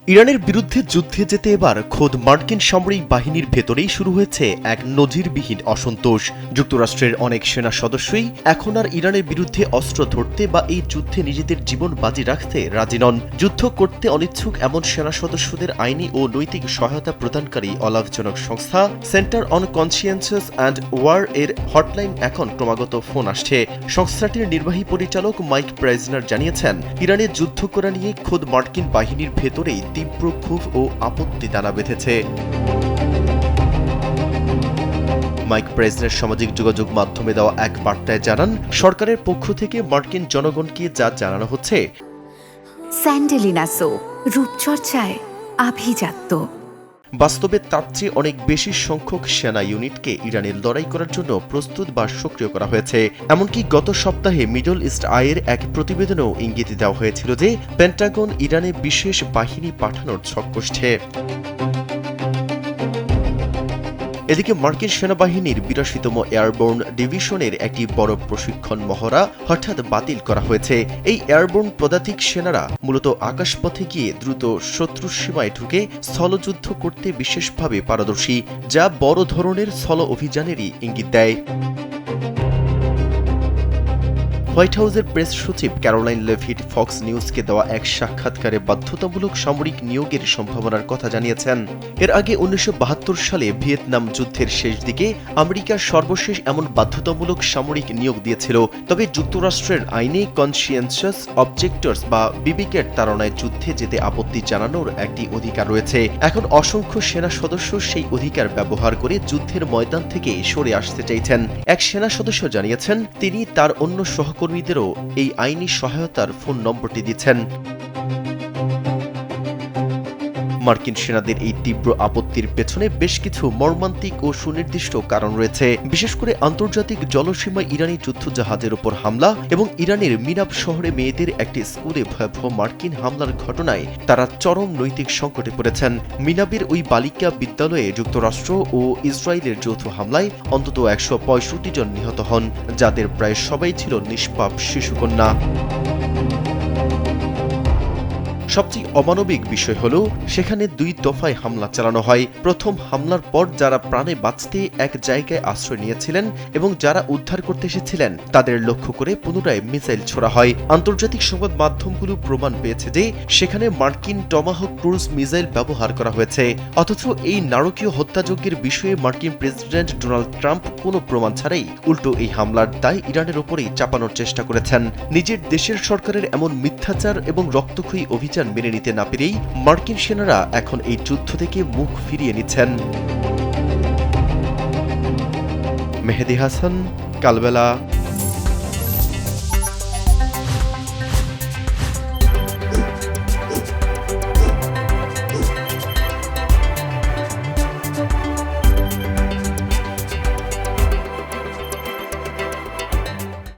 ইরানের বিরুদ্ধে যুদ্ধে যেতে এবার খোদ মার্কিন সামরিক বাহিনীর ভেতরেই শুরু হয়েছে এক নজিরবিহীন অসন্তোষ। যুক্তরাষ্ট্রের অনেক সেনা সদস্যই এখন আর ইরানের বিরুদ্ধে অস্ত্র ধরতে বা এই যুদ্ধে নিজেদের জীবন বাজি রাখতে রাজি নন। যুদ্ধ করতে অনিচ্ছুক এমন সেনা সদস্যদের আইনি ও নৈতিক সহায়তা প্রদানকারী অলাভজনক সংস্থা সেন্টার অন কনসিয়েন্সাস অ্যান্ড ওয়ার এর হটলাইন এখন ক্রমাগত ফোন আসছে। সংস্থাটির নির্বাহী পরিচালক মাইক প্রাইজনার জানিয়েছেন, ইরানের যুদ্ধ করা নিয়ে খোদ মার্কিন বাহিনীর ভেতরেই তীব্র ক্ষোভ ও আপত্তি দানা বেঁধেছে। মাইক প্রাইজনার সামাজিক যোগাযোগ মাধ্যমে দেওয়া এক বার্তায় জানান, সরকারের পক্ষ থেকে মার্কিন জনগণকে যা জানানো হচ্ছে, স্যান্ডেলিনা সো রূপচর্চায় আভিজাত্য। বাস্তবে তার চেয়ে অনেক বেশি সংখ্যক সেনা ইউনিটকে ইরানের লড়াই করার জন্য প্রস্তুত বা সক্রিয় করা হয়েছে। এমনকি গত সপ্তাহে মিডল ইস্ট আইয়ের এক প্রতিবেদনেও ইঙ্গিত দেওয়া হয়েছিল যে পেন্টাগন ইরানে বিশেষ বাহিনী পাঠানোর ছক কষছে। এদিকে মার্কিন সেনাবাহিনীর ৮২তম এয়ারবোর্ন ডিভিশনের একটি বড় প্রশিক্ষণ মহড়া হঠাৎ বাতিল করা হয়েছে। এই এয়ারবোর্ন পদাতিক সেনারা মূলত আকাশপথে গিয়ে দ্রুত শত্রুর সীমায় ঢুকে স্থলযুদ্ধ করতে বিশেষভাবে পারদর্শী, যা বড় ধরনের স্থল অভিযানেরই ইঙ্গিত দেয়। হোয়াইট হাউসের প্রেস সচিব ক্যারোলাইন লেভিট ফক্স নিউজকে দেওয়া এক সাক্ষাৎকারে বাধ্যতামূলক সামরিক নিয়োগের সম্ভাবনার কথা জানিয়েছেন। এর আগে ১৯৭২ সালে ভিয়েতনাম যুদ্ধের শেষ দিকে আমেরিকার সর্বশেষ এমন বাধ্যতামূলক সামরিক নিয়োগ দিয়েছিল। তবে যুক্তরাষ্ট্রের আইনে কনসিয়েন্সাস অবজেক্টরস বা বিবেকের তাড়নায় যুদ্ধে যেতে আপত্তি জানানোর একটি অধিকার রয়েছে। এখন অসংখ্য সেনা সদস্য সেই অধিকার ব্যবহার করে যুদ্ধের ময়দান থেকে সরে আসতে চাইছেন। এক সেনা সদস্য জানিয়েছেন, তিনি তার অন্য সহকর্মীদেরও এই আইনি সহায়তার ফোন নম্বরটি দিচ্ছেন। মার্কিন সেনাদের এই তীব্র আপত্তির পেছনে বেশ কিছু মর্মান্তিক ও সুনির্দিষ্ট কারণ রয়েছে। বিশেষ করে আন্তর্জাতিক জলসীমায় ইরানি যুদ্ধজাহাজের উপর হামলা এবং ইরানের মিনাব শহরে মেয়েদের একটি স্কুলে ভয়াবহ মার্কিন হামলার ঘটনায় তারা চরম নৈতিক সংকটে পড়েছেন। মিনাবের ওই বালিকা বিদ্যালয়ে যুক্তরাষ্ট্র ও ইসরায়েলের যৌথ হামলায় অন্তত ১৬৫ জন নিহত হন, যাদের প্রায় সবাই ছিল নিষ্পাপ শিশুকন্যা। সবচেয়ে অমানবিক বিষয় হল, সেখানে ২ দফায় হামলা চালানো হয়। প্রথম হামলার পর যারা প্রাণে বাঁচতে এক জায়গায় আশ্রয় নিয়েছিলেন এবং যারা উদ্ধার করতে এসেছিলেন তাদের লক্ষ্য করে পুনরায় মিসাইল ছোড়া হয়। আন্তর্জাতিক সংবাদ মাধ্যমগুলো প্রমাণ পেয়েছে যে সেখানে মার্কিন টমাহক ক্রুজ মিসাইল ব্যবহার করা হয়েছে। অথচ এই নারকীয় হত্যাযজ্ঞের বিষয়ে মার্কিন প্রেসিডেন্ট ডোনাল্ড ট্রাম্প কোনো প্রমাণ ছাড়াই উল্টো এই হামলার দায় ইরানের ওপরেই চাপানোর চেষ্টা করেছেন। নিজের দেশের সরকারের এমন মিথ্যাচার এবং রক্তক্ষয়ী অভিযান মেনে নিতে না পেরেই মার্কিন সেনারা এখন এই যুদ্ধ থেকে মুখ ফিরিয়ে নিচ্ছেন। মেহেদী হাসান, কালবেলা।